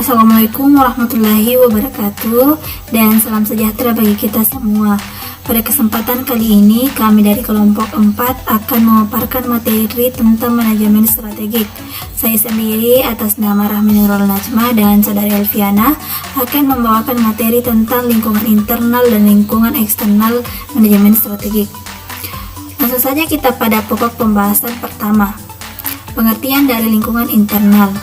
Assalamualaikum warahmatullahi wabarakatuh, dan salam sejahtera bagi kita semua. Pada kesempatan kali ini, kami dari kelompok 4 akan memaparkan materi tentang manajemen strategik. Saya sendiri atas nama Rahmi Nurul Najma dan saudari Elviana akan membawakan materi tentang lingkungan internal dan lingkungan eksternal manajemen strategik. Langsung saja kita pada pokok pembahasan pertama. Pengertian dari lingkungan internal.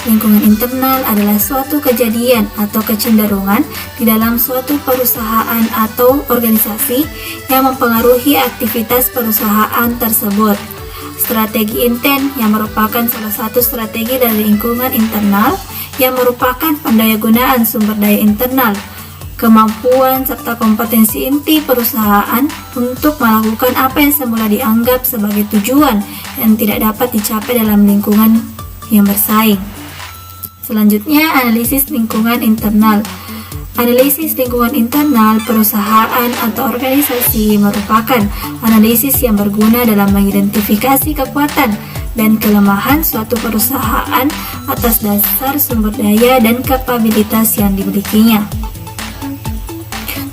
Lingkungan internal adalah suatu kejadian atau kecenderungan di dalam suatu perusahaan atau organisasi yang mempengaruhi aktivitas perusahaan tersebut. Strategi intent yang merupakan salah satu strategi dari lingkungan internal yang merupakan pendayagunaan sumber daya internal, kemampuan serta kompetensi inti perusahaan untuk melakukan apa yang semula dianggap sebagai tujuan yang tidak dapat dicapai dalam lingkungan yang bersaing. Selanjutnya, analisis lingkungan internal. Analisis lingkungan internal perusahaan atau organisasi merupakan analisis yang berguna dalam mengidentifikasi kekuatan dan kelemahan suatu perusahaan atas dasar sumber daya dan kapabilitas yang dimilikinya.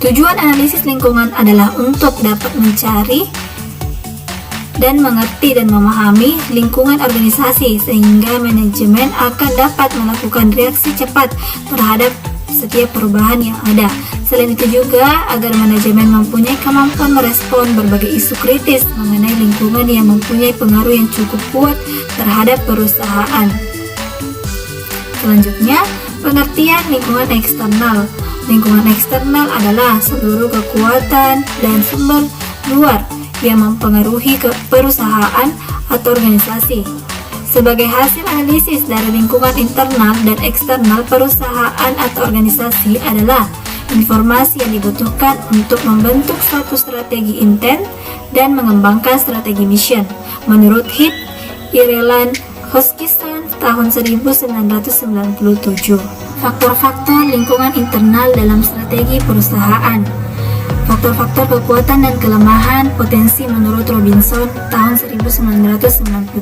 Tujuan analisis lingkungan adalah untuk dapat mencari dan mengerti dan memahami lingkungan organisasi sehingga manajemen akan dapat melakukan reaksi cepat terhadap setiap perubahan yang ada. Selain itu juga agar manajemen mempunyai kemampuan merespon berbagai isu kritis mengenai lingkungan yang mempunyai pengaruh yang cukup kuat terhadap perusahaan. Selanjutnya, pengertian lingkungan eksternal. Lingkungan eksternal adalah seluruh kekuatan dan sumber luar yang mempengaruhi ke perusahaan atau organisasi. Sebagai hasil analisis dari lingkungan internal dan eksternal perusahaan atau organisasi adalah informasi yang dibutuhkan untuk membentuk suatu strategi intent dan mengembangkan strategi mission. Menurut Heath, Ireland, Hoskinson tahun 1997. Faktor-faktor lingkungan internal dalam strategi perusahaan. Faktor-faktor kekuatan dan kelemahan potensi menurut Robinson tahun 1997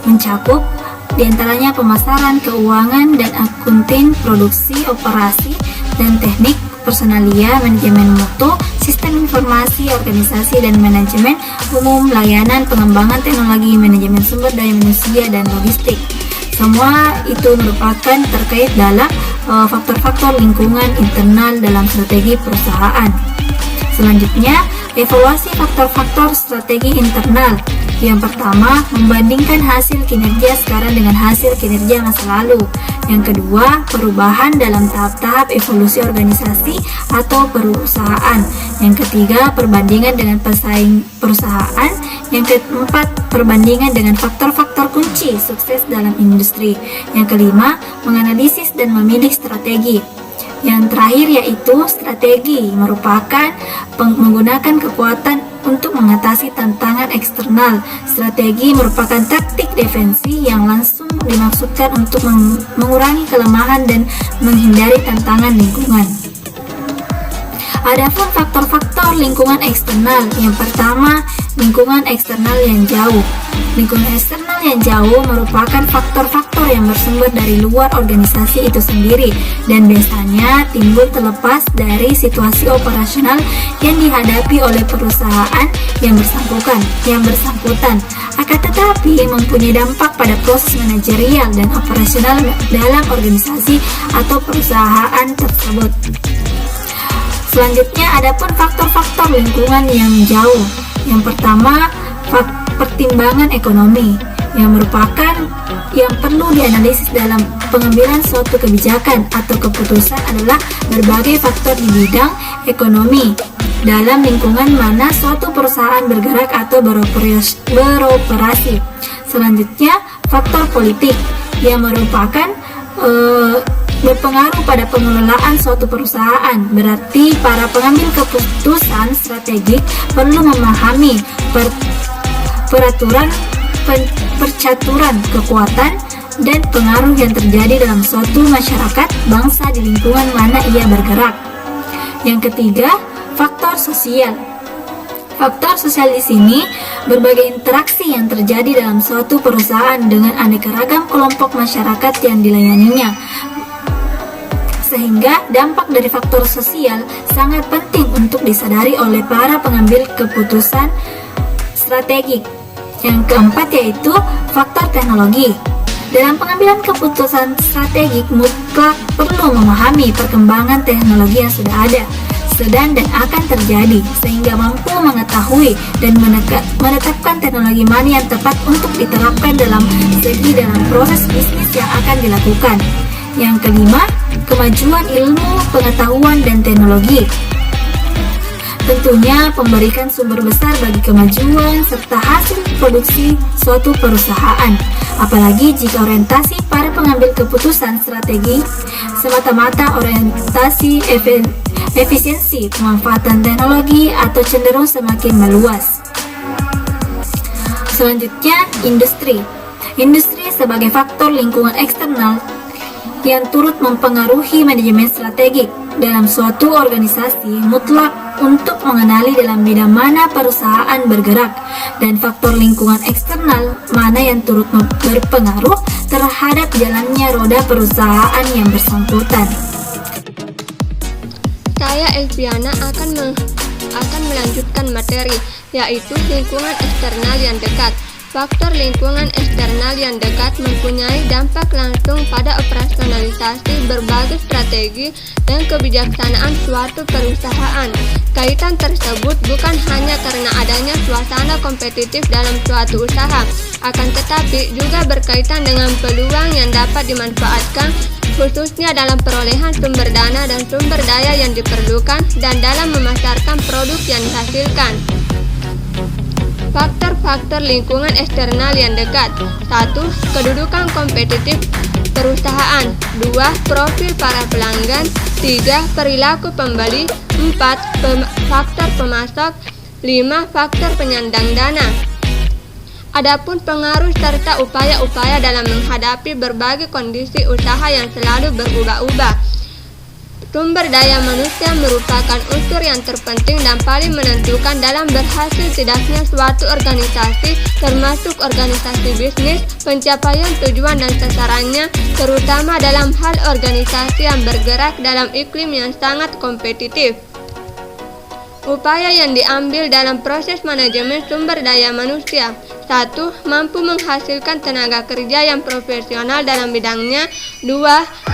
mencakup diantaranya pemasaran, keuangan dan akunting, produksi, operasi dan teknik, personalia, manajemen mutu, sistem informasi, organisasi dan manajemen umum, layanan, pengembangan teknologi, manajemen sumber daya manusia dan logistik. Semua itu merupakan terkait dalam faktor-faktor lingkungan internal dalam strategi perusahaan. Selanjutnya, evaluasi faktor-faktor strategi internal. Yang pertama, membandingkan hasil kinerja sekarang dengan hasil kinerja masa lalu. Yang kedua, perubahan dalam tahap-tahap evolusi organisasi atau perusahaan. Yang ketiga, perbandingan dengan pesaing perusahaan. Yang keempat, perbandingan dengan faktor-faktor kunci sukses dalam industri. Yang kelima, menganalisis dan memilih strategi. Yang terakhir yaitu strategi merupakan menggunakan kekuatan untuk mengatasi tantangan eksternal. Strategi merupakan taktik defensi yang langsung dimaksudkan untuk mengurangi kelemahan dan menghindari tantangan lingkungan. Adapun faktor-faktor lingkungan eksternal. Yang pertama, lingkungan eksternal yang jauh. Lingkungan eksternal yang jauh merupakan faktor-faktor yang bersumber dari luar organisasi itu sendiri dan biasanya timbul terlepas dari situasi operasional yang dihadapi oleh perusahaan yang bersangkutan. Akan tetapi mempunyai dampak pada proses manajerial dan operasional dalam organisasi atau perusahaan tersebut. Selanjutnya, adapun faktor-faktor lingkungan yang jauh. Yang pertama, pertimbangan ekonomi yang merupakan yang perlu dianalisis dalam pengambilan suatu kebijakan atau keputusan adalah berbagai faktor di bidang ekonomi dalam lingkungan mana suatu perusahaan bergerak atau beroperasi. Selanjutnya, faktor politik yang merupakan berpengaruh pada pengelolaan suatu perusahaan. Berarti para pengambil keputusan strategik perlu memahami percaturan kekuatan dan pengaruh yang terjadi dalam suatu masyarakat bangsa di lingkungan mana ia bergerak. Yang ketiga, faktor sosial. Faktor sosial di sini berbagai interaksi yang terjadi dalam suatu perusahaan dengan aneka ragam kelompok masyarakat yang dilayaninya. Sehingga dampak dari faktor sosial sangat penting untuk disadari oleh para pengambil keputusan strategik. Yang keempat yaitu faktor teknologi. Dalam pengambilan keputusan strategik mutlak perlu memahami perkembangan teknologi yang sudah ada, sedang dan akan terjadi, sehingga mampu mengetahui dan menetapkan teknologi mana yang tepat untuk diterapkan dalam proses bisnis yang akan dilakukan. Yang kelima, kemajuan ilmu, pengetahuan, dan teknologi. Tentunya memberikan sumber besar bagi kemajuan serta hasil produksi suatu perusahaan. Apalagi jika orientasi para pengambil keputusan strategi semata-mata orientasi efisiensi pemanfaatan teknologi atau cenderung semakin meluas. Selanjutnya, industri. Industri sebagai faktor lingkungan eksternal yang turut mempengaruhi manajemen strategik dalam suatu organisasi mutlak untuk mengenali dalam bidang mana perusahaan bergerak dan faktor lingkungan eksternal mana yang turut berpengaruh terhadap jalannya roda perusahaan yang bersangkutan. Saya Elviana akan melanjutkan materi, yaitu lingkungan eksternal yang dekat. Faktor lingkungan eksternal yang dekat mempunyai dampak langsung pada operasionalisasi berbagai strategi dan kebijaksanaan suatu perusahaan. Kaitan tersebut bukan hanya karena adanya suasana kompetitif dalam suatu usaha, akan tetapi juga berkaitan dengan peluang yang dapat dimanfaatkan, khususnya dalam perolehan sumber dana dan sumber daya yang diperlukan dan dalam memasarkan produk yang dihasilkan. Faktor-faktor lingkungan eksternal yang dekat. 1. Kedudukan kompetitif perusahaan. 2. Profil para pelanggan. 3. Perilaku pembeli. 4. Faktor pemasok. 5. Faktor penyandang dana. Adapun pengaruh serta upaya-upaya dalam menghadapi berbagai kondisi usaha yang selalu berubah-ubah. Sumber daya manusia merupakan unsur yang terpenting dan paling menentukan dalam berhasil tidaknya suatu organisasi, termasuk organisasi bisnis, pencapaian tujuan dan sasarannya, terutama dalam hal organisasi yang bergerak dalam iklim yang sangat kompetitif. Upaya yang diambil dalam proses manajemen sumber daya manusia. 1. Mampu menghasilkan tenaga kerja yang profesional dalam bidangnya. 2.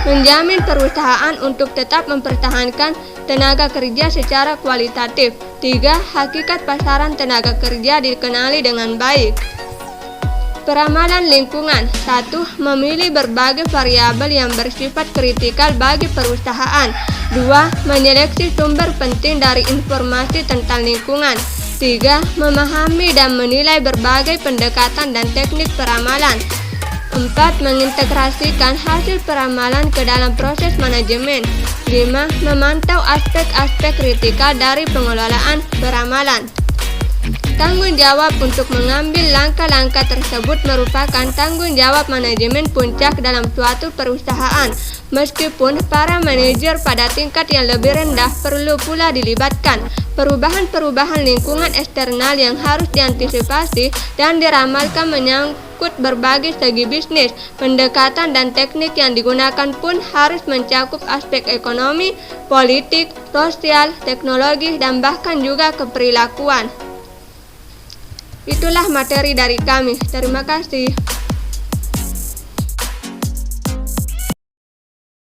Menjamin perusahaan untuk tetap mempertahankan tenaga kerja secara kualitatif. 3. Hakikat pasaran tenaga kerja dikenali dengan baik. Peramalan lingkungan. 1. Memilih berbagai variabel yang bersifat kritikal bagi perusahaan. 2. Menyeleksi sumber penting dari informasi tentang lingkungan. 3. Memahami dan menilai berbagai pendekatan dan teknik peramalan. 4. Mengintegrasikan hasil peramalan ke dalam proses manajemen. 5. Memantau aspek-aspek kritikal dari pengelolaan peramalan. Tanggung jawab untuk mengambil langkah-langkah tersebut merupakan tanggung jawab manajemen puncak dalam suatu perusahaan. Meskipun para manajer pada tingkat yang lebih rendah perlu pula dilibatkan. Perubahan-perubahan lingkungan eksternal yang harus diantisipasi dan diramalkan menyangkut berbagai segi bisnis. Pendekatan dan teknik yang digunakan pun harus mencakup aspek ekonomi, politik, sosial, teknologi, dan bahkan juga keperilakuan. Itulah materi dari kami. Terima kasih.